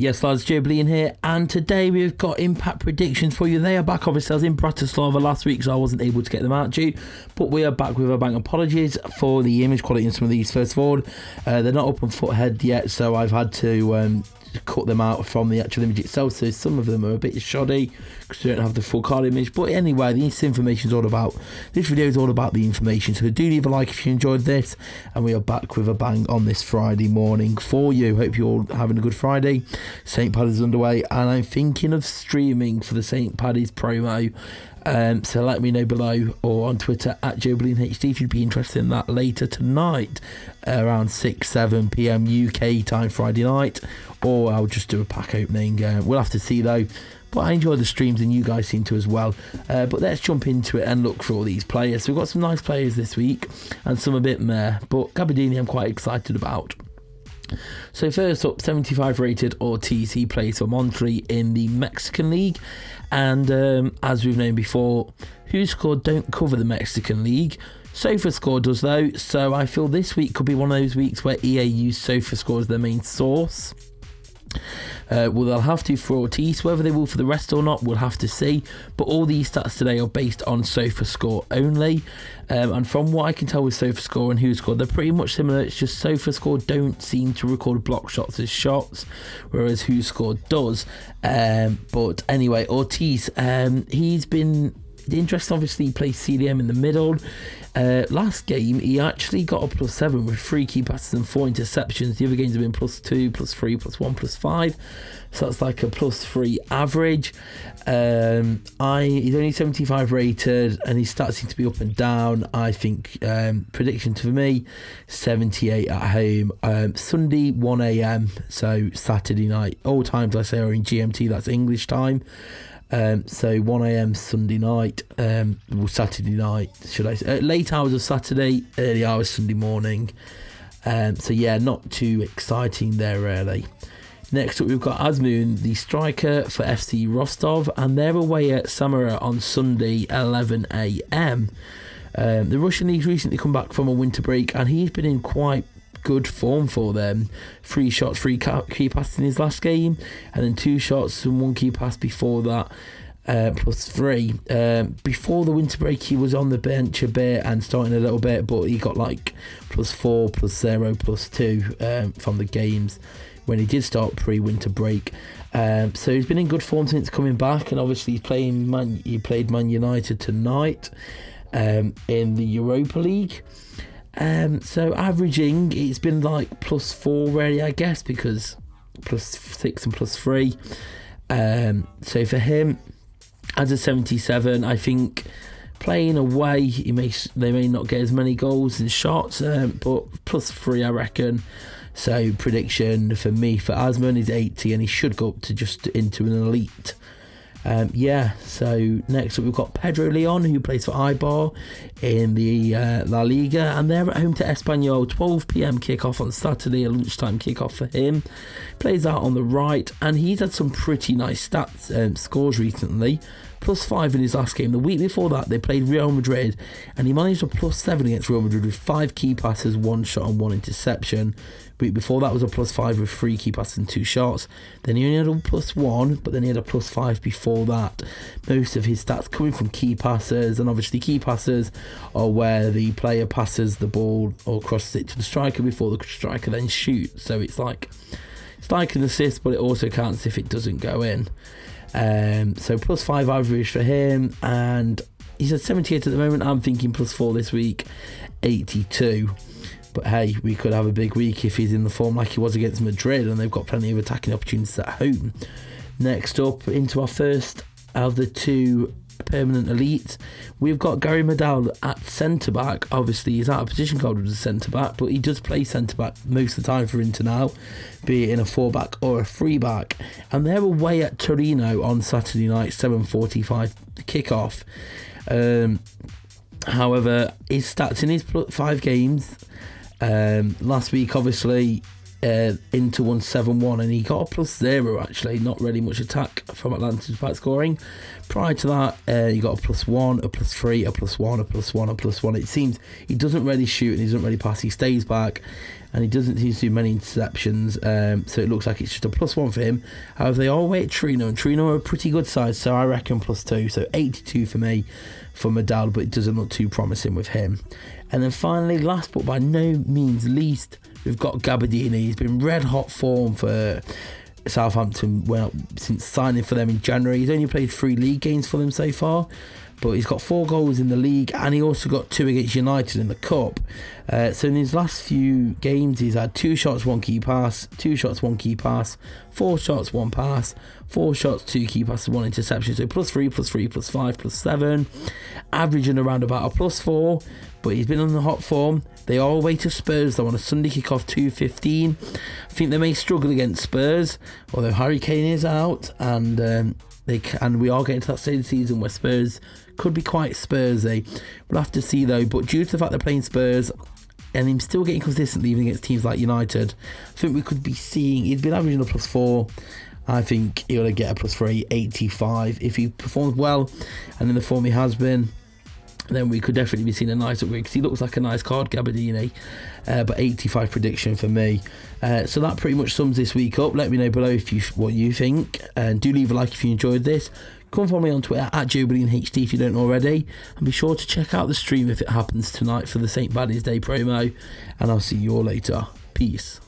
Yes, lads, joebilineHD here, and today we've got impact predictions for you. They are back. Obviously, I was in Bratislava last week, so I wasn't able to get them out to you, but we are back with a bang. Apologies for the image quality in some of these. First of all, they're not up on foothead yet, so I've had to cut them out from the actual image itself, so some of them are a bit shoddy because we don't have the full card image. But anyway, this information is all about, this video is all about the information, so do leave a like if you enjoyed this, and we are back with a bang on this Friday morning for you. Hope you're all having a good Friday. St. Paddy's is underway, and I'm thinking of streaming for the St. Paddy's promo. So let me know below or on Twitter at joebilineHD if you'd be interested in that later tonight around 6-7 PM UK time Friday night, or I'll just do a pack opening. We'll have to see though, but I enjoy the streams and you guys seem to as well. But let's jump into it and look for all these players. So we've got some nice players this week and some a bit meh, but Gabbiadini I'm quite excited about. So first up, 75 rated Ortiz. He plays for Monterrey in the Mexican League, and as we've known before, WhoScored don't cover the Mexican League. SofaScore does though, so I feel this week could be one of those weeks where EA use SofaScore as their main source. Well, they'll have to for Ortiz. Whether they will for the rest or not, we'll have to see. But all these stats today are based on SofaScore only. And from what I can tell with SofaScore and WhoScored, they're pretty much similar. It's just SofaScore don't seem to record block shots as shots, whereas WhoScored does. But anyway, Ortiz, he's been interesting. Obviously, he plays CDM in the middle. Last game, he actually got a +7 with 3 key passes and 4 interceptions. The other games have been +2, +3, +1, +5. So that's like a +3 average. He's only 75 rated, and his stats seem to be up and down. I think prediction for me, 78 at home. Sunday 1 AM, so Saturday night. All times I say are in GMT, that's English time. So 1 AM Sunday night, Saturday night, should I say, late hours of Saturday, early hours Sunday morning. So yeah, not too exciting there really. Next up we've got Azoun, the striker for FC Rostov, and they're away at Samara on Sunday 11 AM. The Russian league's recently come back from a winter break, and he's been in quite good form for them. 3 shots, 3 key passes in his last game, and then 2 shots and 1 key pass before that, +3. Before the winter break he was on the bench a bit and starting a little bit, but he got like +4, +0, +2 from the games when he did start pre-winter break. So he's been in good form since coming back, and obviously he played Man United tonight in the Europa League. So averaging, it's been like +4 really, I guess, because +6 and +3. So for him, as a 77, I think playing away, they may not get as many goals and shots, but +3 I reckon. So prediction for me for Azoun is 80, and he should go up to just into an elite. So next up we've got Pedro Leon, who plays for Eibar in the La Liga, and they're at home to Espanyol. 12 PM kickoff on Saturday, a lunchtime kickoff for him. Plays out on the right, and he's had some pretty nice stats, scores recently. +5 in his last game. The week before that they played Real Madrid, and he managed a +7 against Real Madrid with 5 key passes, 1 shot and 1 interception. Week before that was a +5 with 3 key passes and 2 shots. Then he only had a +1, but then he had a +5 before that. Most of his stats coming from key passes, and obviously key passes are where the player passes the ball or crosses it to the striker before the striker then shoots. So it's like an assist, but it also counts if it doesn't go in. So +5 average for him, and he's at 78 at the moment. I'm thinking +4 this week, 82. But hey, we could have a big week if he's in the form like he was against Madrid, and they've got plenty of attacking opportunities at home. Next up, into our first of the 2 permanent elites, we've got Gary Medel at centre back. Obviously he's out of position called as a centre back, but he does play centre back most of the time for Inter now, be it in a 4-back or a 3-back, and they're away at Torino on Saturday night, 7:45 kickoff. However, his stats in his 5 games, last week obviously Inter won 7-1, and he got a +0 actually, not really much attack from Atlanta's back scoring. Prior to that, he got a +1, a +3, a +1, a +1, a +1. It seems he doesn't really shoot and he doesn't really pass, he stays back, and he doesn't seem to do many interceptions, so it looks like it's just a +1 for him. However, they are away at Trino, and Trino are a pretty good side, so I reckon +2, so 82 for me for Medel, but it doesn't look too promising with him. And then finally, last but by no means least, we've got Gabbiadini. He's been red hot form for Southampton since signing for them in January. He's only played 3 league games for them so far, but he's got 4 goals in the league, and he also got 2 against United in the Cup. So in his last few games, he's had 2 shots, 1 key pass, 2 shots, 1 key pass, 4 shots, 1 pass, 4 shots, 2 key passes, 1 interception. So +3, +3, +5, +7, averaging around about a +4. But he's been on the hot form. They are away to Spurs though on a Sunday kickoff, 2:15. I think they may struggle against Spurs, although Harry Kane is out, and we are getting to that stage of the season where Spurs could be quite Spursy. We'll have to see though. But due to the fact they're playing Spurs and him still getting consistently even against teams like United, I think we could be seeing, he's been averaging a +4. I think he'll get a +3, 85. If he performs well and in the form he has been, then we could definitely be seeing a nice upgrade, because he looks like a nice card, Gabbiadini. But 85 prediction for me. So that pretty much sums this week up. Let me know below what you think, and do leave a like if you enjoyed this. Come follow me on Twitter at joebilineHD if you don't already, and be sure to check out the stream if it happens tonight for the St. Paddy's Day promo, and I'll see you all later. Peace.